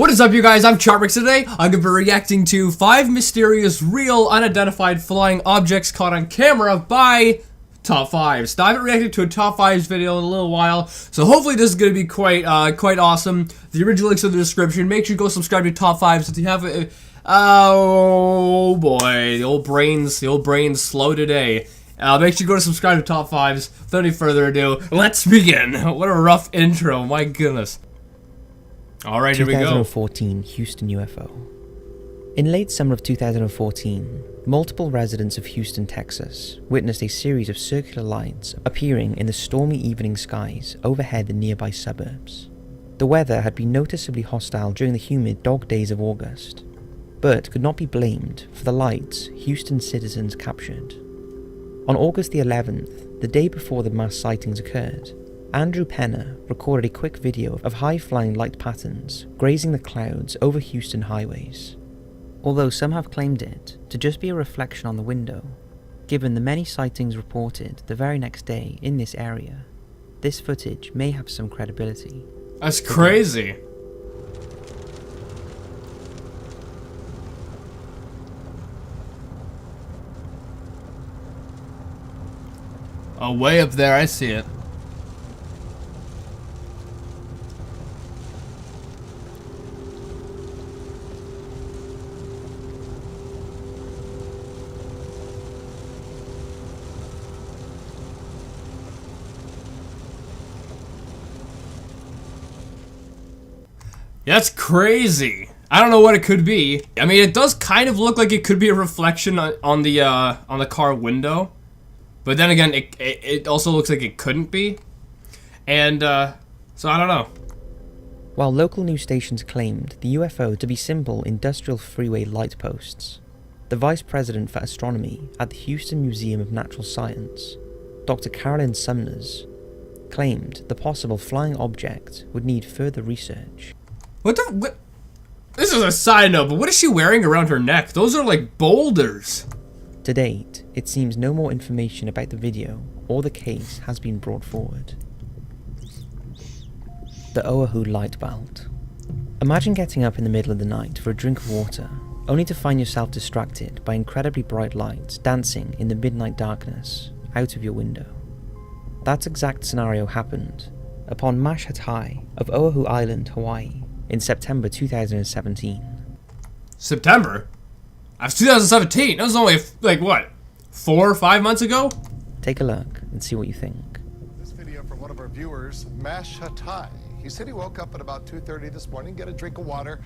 What is up, you guys? I'm Charmix. Today I'm going to be reacting to 5 mysterious, real, unidentified flying objects caught on camera by Top 5s. Now, I haven't reacted to a Top 5s video in a little while, so hopefully this is going to be quite awesome. The original link's in the description. Make sure you go subscribe to Top 5s if you haven't. Oh boy, the old brain's slow today. Make sure you go to subscribe to Top 5s. Without any further ado, let's begin. What a rough intro, my goodness. Alright, here we go. 2014 Houston UFO. In late summer of 2014, multiple residents of Houston, Texas, witnessed a series of circular lights appearing in the stormy evening skies overhead the nearby suburbs. The weather had been noticeably hostile during the humid dog days of August, but could not be blamed for the lights Houston citizens captured. On August the 11th, the day before the mass sightings occurred, Andrew Penner recorded a quick video of high-flying light patterns grazing the clouds over Houston highways. Although some have claimed it to just be a reflection on the window, given the many sightings reported the very next day in this area, this footage may have some credibility. That's crazy. Oh, way up there, I see it. That's crazy. I don't know what it could be. I mean, it does kind of look like it could be a reflection on the car window, but then again, it also looks like it couldn't be, and so I don't know. While local news stations claimed the UFO to be simple industrial freeway light posts, the vice president for astronomy at the Houston Museum of Natural Science, Dr. Carolyn Sumners, claimed the possible flying object would need further research. What? This is a side note, but what is she wearing around her neck? Those are like boulders. To date, it seems no more information about the video or the case has been brought forward. The Oahu Light Belt. Imagine getting up in the middle of the night for a drink of water, only to find yourself distracted by incredibly bright lights dancing in the midnight darkness out of your window. That exact scenario happened upon Mashat High of Oahu Island, Hawaii, in September 2017. September? That's 2017. That was only, like, what, 4 or 5 months ago? Take a look and see what you think. This video from one of our viewers, Mash Hatai. He said he woke up at about 2:30 this morning, get a drink of water,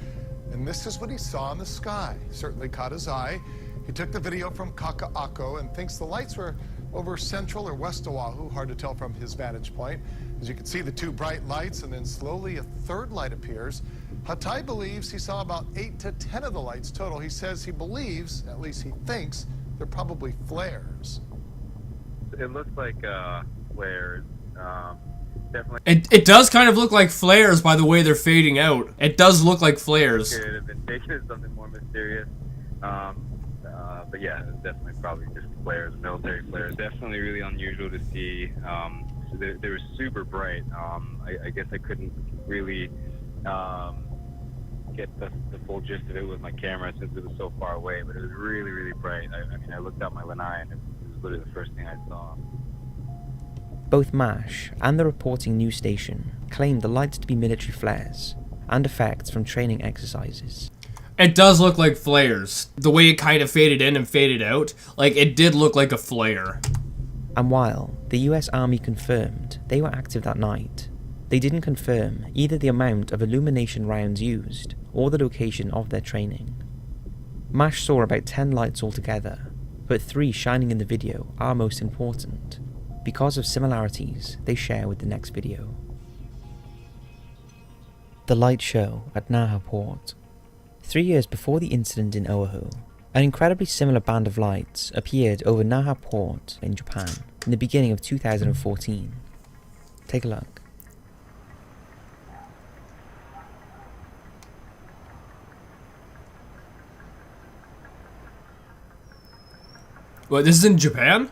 and this is what he saw in the sky. Certainly caught his eye. He took the video from Kaka'ako and thinks the lights were over Central or West Oahu, hard to tell from his vantage point. As you can see, the 2 bright lights, and then slowly a 3rd light appears. Hatai believes he saw about 8 to 10 of the lights total. He says he believes, at least he thinks, they're probably flares. It looks like flares. Definitely. It does kind of look like flares by the way they're fading out. It does look like flares. It could have been taken as something more mysterious. But yeah, it's definitely probably just flares, military flares. Definitely really unusual to see. They were super bright. I guess I couldn't really get the full gist of it with my camera since it was so far away, but it was really, really bright. I mean, I looked out my lanai and it was literally the first thing I saw. Both MASH and the reporting news station claimed the lights to be military flares and effects from training exercises. It does look like flares. The way it kind of faded in and faded out, like, it did look like a flare. And while the US Army confirmed they were active that night, they didn't confirm either the amount of illumination rounds used or the location of their training. MASH saw about 10 lights altogether, but 3 shining in the video are most important because of similarities they share with the next video. The light show at Naha Port. 3 years before the incident in Oahu, an incredibly similar band of lights appeared over Naha Port in Japan in the beginning of 2014. Take a look. What, this is in Japan?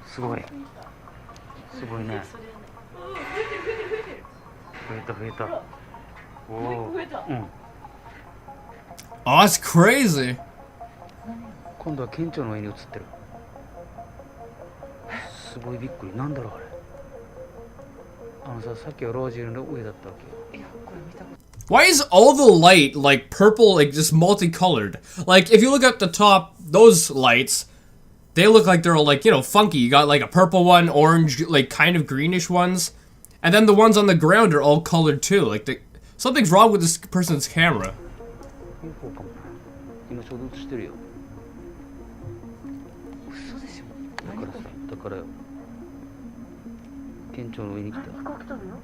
すごいすごいね。おー、うん、 Oh, that's crazy. 今度は県庁の上に映ってる。すごいびっくり。なんだろうあれ。あのさ、さっきはロージーの上だったわけよ。 Why is all the light like purple, like just multicolored? Like if you look at the top, those lights, they look like they're all like, you know, funky. You got like a purple one, orange, like kind of greenish ones, and then the ones on the ground are all colored too. Like something's wrong with this person's camera. こうかも。今ちょうど映してるよ。嘘でしょ。だからさ、だからよ。県庁の上に来た。飛行機飛ぶよ。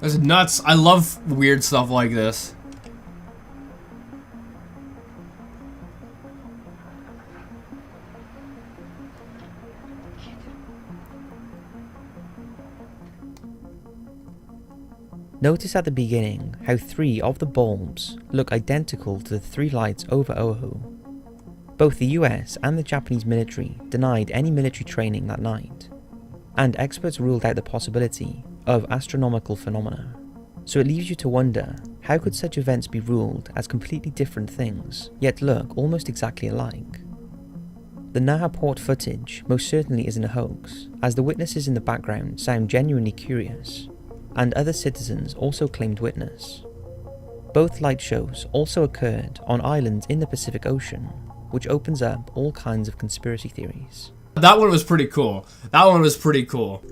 That's nuts. I love weird stuff like this. Notice at the beginning how 3 of the bulbs look identical to the 3 lights over Oahu. Both the US and the Japanese military denied any military training that night, and experts ruled out the possibility of astronomical phenomena. So it leaves you to wonder, how could such events be ruled as completely different things, yet look almost exactly alike? The Naha Port footage most certainly isn't a hoax, as the witnesses in the background sound genuinely curious, and other citizens also claimed witness. Both light shows also occurred on islands in the Pacific Ocean, which opens up all kinds of conspiracy theories. That one was pretty cool. That one was pretty cool.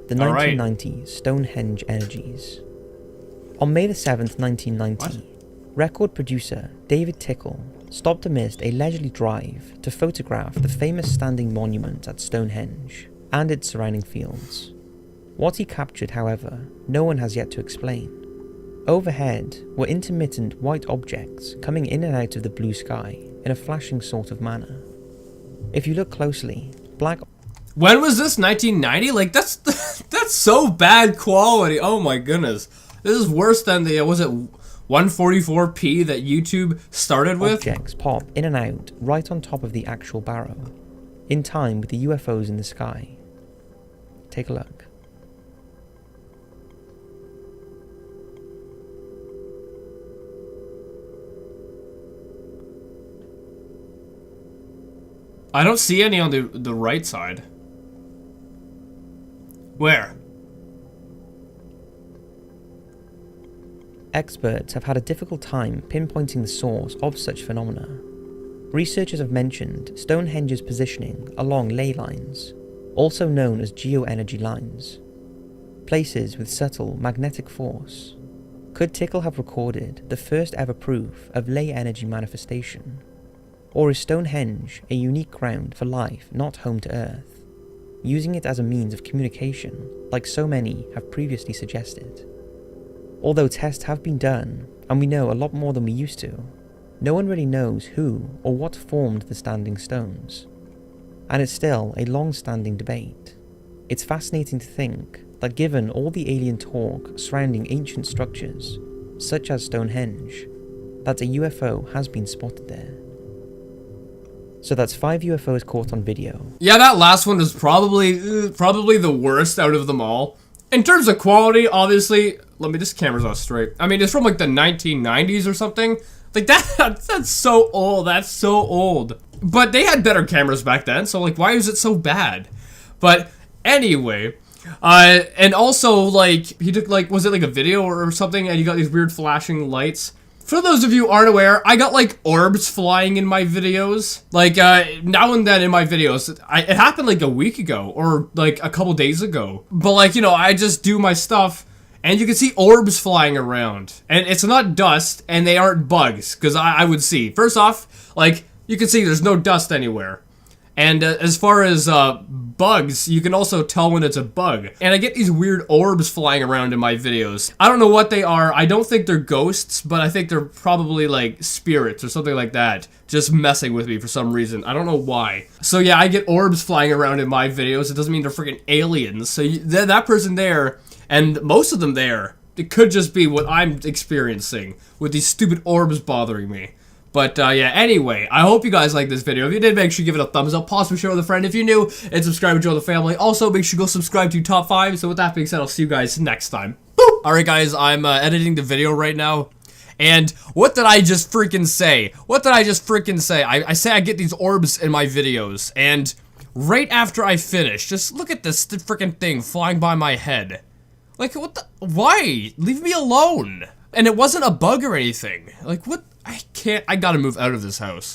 The 1990s Stonehenge Energies. On May the 7th, 1990, record producer David Tickle stopped amidst a leisurely drive to photograph the famous standing monument at Stonehenge and its surrounding fields. What he captured, however, no one has yet to explain. Overhead were intermittent white objects coming in and out of the blue sky in a flashing sort of manner. If you look closely, black... When was this? 1990? Like, that's so bad quality. Oh my goodness. This is worse than the, was it 144p that YouTube started with? Objects pop in and out right on top of the actual barrow, in time with the UFOs in the sky. Take a look. I don't see any on the right side. Where? Experts have had a difficult time pinpointing the source of such phenomena. Researchers have mentioned Stonehenge's positioning along ley lines, also known as geoenergy lines, places with subtle magnetic force. Could Tickle have recorded the first ever proof of ley energy manifestation? Or is Stonehenge a unique ground for life not home to Earth, using it as a means of communication like so many have previously suggested? Although tests have been done, and we know a lot more than we used to, no one really knows who or what formed the standing stones. And it's still a long-standing debate. It's fascinating to think that given all the alien talk surrounding ancient structures, such as Stonehenge, that a UFO has been spotted there. So that's 5 UFOs caught on video. Yeah, that last one is probably the worst out of them all. In terms of quality, obviously, this camera's not straight. I mean, it's from like the 1990s or something. Like that's so old. That's so old. But they had better cameras back then, so like, why is it so bad? But anyway, and also like he took like, was it like a video or something? And you got these weird flashing lights. For those of you who aren't aware, I got like orbs flying in my videos. Like now and then in my videos, it happened like a week ago or like a couple days ago. But like, you know, I just do my stuff and you can see orbs flying around. And it's not dust and they aren't bugs, because I would see. First off, like, you can see there's no dust anywhere. And as far as bugs, you can also tell when it's a bug. And I get these weird orbs flying around in my videos. I don't know what they are. I don't think they're ghosts, but I think they're probably like spirits or something like that, just messing with me for some reason. I don't know why. So yeah, I get orbs flying around in my videos. It doesn't mean they're freaking aliens. So that person there, and most of them there, it could just be what I'm experiencing with these stupid orbs bothering me. But yeah, anyway, I hope you guys liked this video. If you did, make sure you give it a thumbs up, possibly share with a friend if you're new, and subscribe and join the family. Also, make sure you go subscribe to Top 5. So with that being said, I'll see you guys next time. Alright guys, I'm editing the video right now. And what did I just freaking say? What did I just freaking say? I say I get these orbs in my videos, and right after I finish, just look at this freaking thing flying by my head. Like, what the? Why? Leave me alone. And it wasn't a bug or anything. Like, what? I gotta move out of this house.